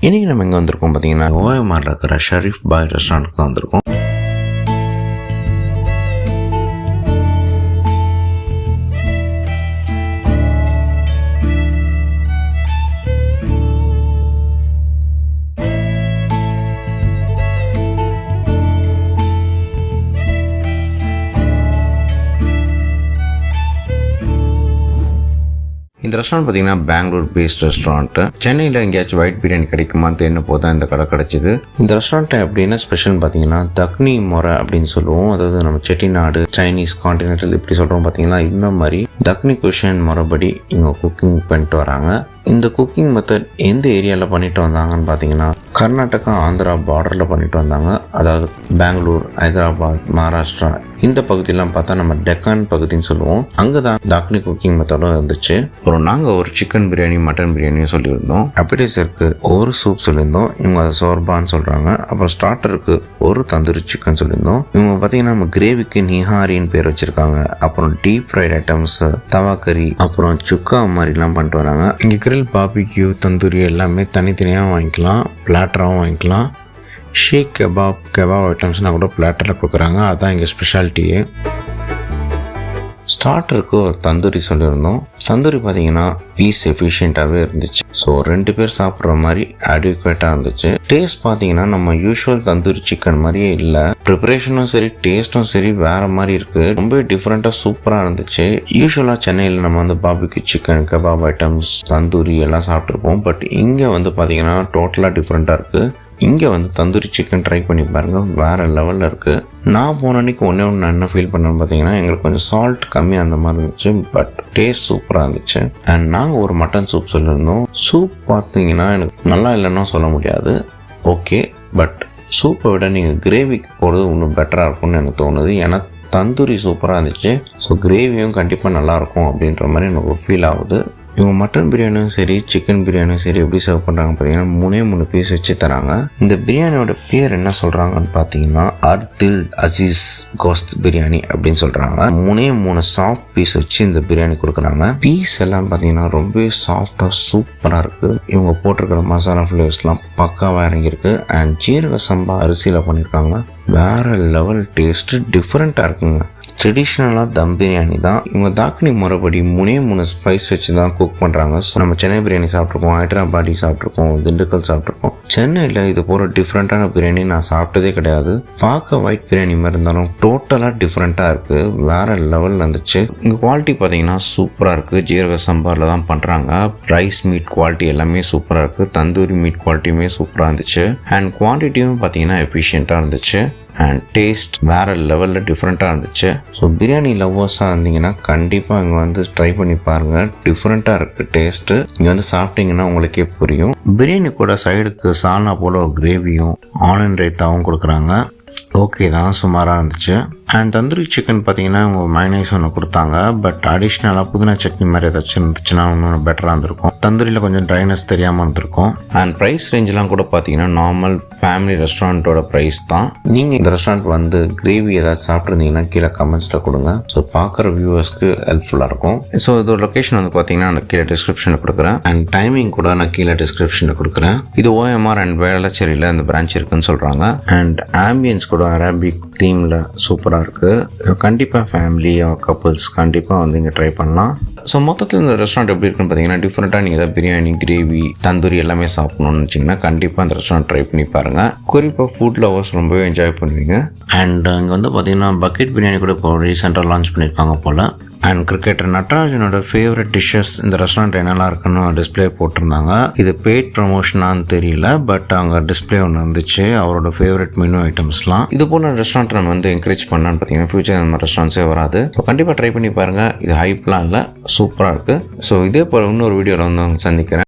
இன்றைக்கி நம்ம எங்கே வந்திருக்கோம் பார்த்தீங்கன்னா ஓஎம்ஆரில் இருக்கிற ஷரீஃப் பாய் ரெஸ்டாரண்ட்டுக்கு தான் வந்திருக்கோம். இந்த ரெஸ்டாரண்ட் பார்த்தீங்கன்னா பெங்களூர் பேஸ்ட் ரெஸ்டாரண்ட்டு. சென்னையில் எங்கேயாச்சும் ஒயிட் பிரியாணி கிடைக்குமான்னு தேடின போது தான் இந்த கடை கிடச்சிது. இந்த ரெஸ்டாரண்ட்டில் எப்படின்னா ஸ்பெஷல்னு பார்த்தீங்கன்னா தக்னி முறை அப்படின்னு சொல்லுவோம். அதாவது நம்ம செட்டிநாடு, சைனீஸ், கான்டினென்டல் இப்படி சொல்கிறோம் பார்த்தீங்கன்னா இந்த மாதிரி தக்னி குஷன் முறைப்படி இவங்க குக்கிங் பண்ணிட்டு வராங்க. இந்த குக்கிங் மெத்தட் எந்த ஏரியாவில் பண்ணிட்டு வந்தாங்கன்னு பார்த்தீங்கன்னா கர்நாடகா, ஆந்திரா பார்டரில் பண்ணிட்டு வந்தாங்க. அதாவது பெங்களூர், ஹைதராபாத், மகாராஷ்டிரா இந்த பகுதியெல்லாம் பார்த்தா நம்ம டெக்கான் பகுதின்னு சொல்லுவோம். அங்கே தான் தக்னி குக்கிங் மெத்தடும் இருந்துச்சு. அப்புறம் நாங்கள் ஒரு சிக்கன் பிரியாணி, மட்டன் பிரியாணியும் சொல்லியிருந்தோம். அப்படைசருக்கு ஒரு சூப் சொல்லியிருந்தோம், இவங்க அதை சோர்பான்னு சொல்கிறாங்க. அப்புறம் ஸ்டார்டருக்கு ஒரு தந்தூரி சிக்கன் சொல்லியிருந்தோம். இவங்க பார்த்தீங்கன்னா நம்ம கிரேவிக்கு நிஹாரின்னு பேர் வச்சுருக்காங்க. அப்புறம் டீப் ஃப்ரைட் ஐட்டம்ஸ், தவா கறி, அப்புறம் சுக்கா மாதிரிலாம் பண்ணிட்டு வராங்க. இங்கே கிரில், பாபிக்யூ, தந்தூரி எல்லாமே தனித்தனியாக வாங்கிக்கலாம், பிளாட்டராகவும் வாங்கிக்கலாம். ஷீக் கபாப் ஐட்டம்ஸ்னால் கூட பிளாட்டரில் கொடுக்குறாங்க. அதுதான் இங்கே ஸ்பெஷாலிட்டியே. ஸ்டார்டருக்கு ஒரு தந்தூரி சொல்லியிருந்தோம். தந்தூரி பார்த்தீங்கன்னா பீஸ் எஃபிஷியண்ட்டாகவே இருந்துச்சு. ஸோ 2 பேர் சாப்பிட்ற மாதிரி அடிக்குவேட்டாக இருந்துச்சு. டேஸ்ட் பார்த்தீங்கன்னா நம்ம யூஸ்வல் தந்தூரி சிக்கன் மாதிரியே இல்லை. ப்ரிப்பரேஷனும் சரி, டேஸ்ட்டும் சரி வேறு மாதிரி இருக்குது. ரொம்ப டிஃப்ரெண்ட்டாக சூப்பராக இருந்துச்சு. யூஸ்வலாக சென்னையில் நம்ம வந்து barbecue chicken, kebab items, tandoori எல்லாம் சாப்பிட்ருப்போம். பட் இங்கே வந்து பார்த்தீங்கன்னா டோட்டலாக டிஃப்ரெண்ட்டாக இருக்குது. இங்கே வந்து தந்தூரி சிக்கன் ட்ரை பண்ணி பாருங்கள், வேறு லெவலில் இருக்குது. நான் போன அன்றைக்கி ஒன்று நான் என்ன ஃபீல் பண்ணேன்னு பார்த்தீங்கன்னா எங்களுக்கு கொஞ்சம் சால்ட் கம்மியாக அந்த மாதிரி இருந்துச்சு. பட் டேஸ்ட் சூப்பராக இருந்துச்சு. அண்ட் நாங்கள் ஒரு மட்டன் சூப் சொல்லியிருந்தோம். சூப் பார்த்தீங்கன்னா எனக்கு நல்லா இல்லைன்னா சொல்ல முடியாது, ஓகே. பட் சூப்பை விட நீங்கள் கிரேவிக்கு போகிறது இன்னும் பெட்டராக இருக்கும்னு எனக்கு தோணுது. ஏன்னா தந்தூரி சூப்பராக இருந்துச்சு. ஸோ கிரேவியும் கண்டிப்பாக நல்லாயிருக்கும் அப்படின்ற மாதிரி எனக்கு ஒரு ஃபீல் ஆகுது. இவங்க மட்டன் பிரியாணியும் சரி, சிக்கன் பிரியாணியும் சரி எப்படி சர்வ் பண்ணுறாங்க பார்த்தீங்கன்னா 3 பீஸ் வச்சு தராங்க. இந்த பிரியாணியோட பேர் என்ன சொல்கிறாங்கன்னு பார்த்தீங்கன்னா அர்தில் அசீஸ் கோஸ்த் பிரியாணி அப்படின்னு சொல்கிறாங்க. 3 சாஃப்ட் பீஸ் வச்சு இந்த பிரியாணி கொடுக்குறாங்க. பீஸ் எல்லாம் பார்த்தீங்கன்னா ரொம்பவே சாஃப்டாக சூப்பராக இருக்குது. இவங்க போட்டிருக்கிற மசாலா ஃப்ளேவர்ஸ்லாம் பக்காவாக இறங்கியிருக்கு. அண்ட் ஜீரக சம்பா அரிசியில் பண்ணியிருக்காங்க. வேறு லெவல் டேஸ்ட்டு, டிஃப்ரெண்ட்டாக இருக்குங்க. ட்ரெடிஷ்னலாக தம் பிரியாணி தான். இவங்க தாக்னி முறைப்படி 3 ஸ்பைஸ் வச்சு தான் குக் பண்ணுறாங்க. ஸோ நம்ம சென்னை பிரியாணி சாப்பிட்ருக்கோம், ஹைதராபாடி சாப்பிட்ருக்கோம், திண்டுக்கல் சாப்பிட்ருக்கோம். சென்னையில் இது போகிற டிஃப்ரெண்ட்டான பிரியாணி நான் சாப்பிட்டதே கிடையாது. பார்க்க ஒயிட் பிரியாணி மாதிரி இருந்தாலும் டோட்டலாக டிஃப்ரெண்ட்டாக இருக்குது. வேறு லெவலில் இருந்துச்சு. இங்கே குவாலிட்டி பார்த்தீங்கன்னா சூப்பராக இருக்குது. ஜீரக சம்பாரில் தான் பண்ணுறாங்க. ரைஸ் மீட் குவாலிட்டி எல்லாமே சூப்பராக இருக்குது. தந்தூரி மீட் குவாலிட்டியுமே சூப்பராக இருந்துச்சு. அண்ட் குவான்டிட்டியும் பார்த்தீங்கன்னா எஃபிஷியண்ட்டாக இருந்துச்சு. அண்ட் டேஸ்ட் வேறு லெவலில் டிஃப்ரெண்ட்டாக இருந்துச்சு. ஸோ பிரியாணி லவ்வர்ஸாக இருந்தீங்கன்னா கண்டிப்பாக இங்கே வந்து ட்ரை பண்ணி பாருங்கள். டிஃப்ரெண்ட்டாக இருக்குது டேஸ்ட்டு. இங்கே வந்து சாப்பிட்டீங்கன்னா உங்களுக்கே புரியும். பிரியாணி கூட சைடுக்கு சால்னா போல கிரேவியும் ஆனியன் ரைத்தாவும் கொடுக்குறாங்க. ஓகே தான், சுமாராக இருந்துச்சு. அண்ட் தந்தூரி சிக்கன் பார்த்தீங்கன்னா அவங்க மைனஸ் ஒன்று கொடுத்தாங்க. பட் அடிஷ்னலாக புதினா சட்னி மாதிரி ஏதாச்சும் இருந்துச்சுன்னா இன்னும் பெட்டராக இருந்திருக்கும். தந்தூரியில் கொஞ்சம் ட்ரைனஸ் தெரியாமல் இருந்திருக்கும். அண்ட் ப்ரைஸ் ரேஞ்செலாம் கூட பார்த்தீங்கன்னா நார்மல் ஃபேமிலி ரெஸ்டாரண்ட்டோட ப்ரைஸ் தான். நீங்கள் இந்த ரெஸ்டாரண்ட் வந்து கிரேவி ஏதாச்சும் சாப்பிட்ருந்தீங்கன்னா கீழே கமெண்ட்ஸில் கொடுங்க. ஸோ பார்க்குற வியூவர்ஸ்க்கு ஹெல்ப்ஃபுல்லாக இருக்கும். ஸோ இதோட லொக்கேஷன் வந்து பார்த்தீங்கன்னா நான் கீழே டிஸ்கிரிப்ஷனில் கொடுக்குறேன். அண்ட் டைமிங் கூட நான் கீழே டிஸ்கிரிப்ஷனில் கொடுக்குறேன். இது ஓஎம்ஆர் அண்ட் வேளச்சேரியில் இந்த பிரான்ச் இருக்குன்னு சொல்கிறாங்க. அண்ட் ஆம்பியன்ஸ் கூட அரபிக் தீமில் சூப்பராக இருக்குது. கண்டிப்பாக ஃபேமிலி கப்புள்ஸ் கண்டிப்பாக வந்து இங்கே ட்ரை பண்ணலாம். ஸோ மொத்தத்தில் இந்த ரெஸ்டாரண்ட் எப்படி இருக்குன்னு பார்த்தீங்கன்னா டிஃப்ரெண்ட்டாக நீங்கள் ஏதாவது பிரியாணி, கிரேவி, தந்தூரி எல்லாமே சாப்பிட்ணுன்னு வச்சிங்கன்னா கண்டிப்பாக அந்த ரெஸ்டாரண்ட் ட்ரை பண்ணி பாருங்கள். குறிப்பாக ஃபுட் லவர்ஸ் ரொம்பவே என்ஜாய் பண்ணுவீங்க. அண்ட் இங்கே வந்து பார்த்தீங்கன்னா பக்கெட் பிரியாணி கூட இப்போ ரீசெண்டாக லான்ச் பண்ணியிருக்காங்க போல். அண்ட் கிரிக்கெட்டர் நட்ராஜனோட ஃபேவரட் டிஷ்ஷஸ் இந்த ரெஸ்டாரண்ட் என்னெல்லாம் இருக்குன்னு டிஸ்பிளே போட்டிருந்தாங்க. இது பெய்ட் ப்ரமோஷனான்னு தெரியல, பட் அங்கே டிஸ்பிளே ஒன்று இருந்துச்சு, அவரோட ஃபேவரட் மெனு ஐட்டம்ஸ்லாம். இது போல் ரெஸ்டாரண்ட் நம்ம வந்து என்கரேஜ் பண்ணலான்னு பார்த்தீங்கன்னா ஃபியூச்சர் இந்த மாதிரி ரெஸ்டாரண்ட்ஸே வராது. ஸோ கண்டிப்பாக ட்ரை பண்ணி பாருங்கள். இது ஹைப்லாம் இல்லை, சூப்பராக இருக்குது. ஸோ இதே போல் இன்னொரு வீடியோவில் வந்து சந்திக்கிறேன்.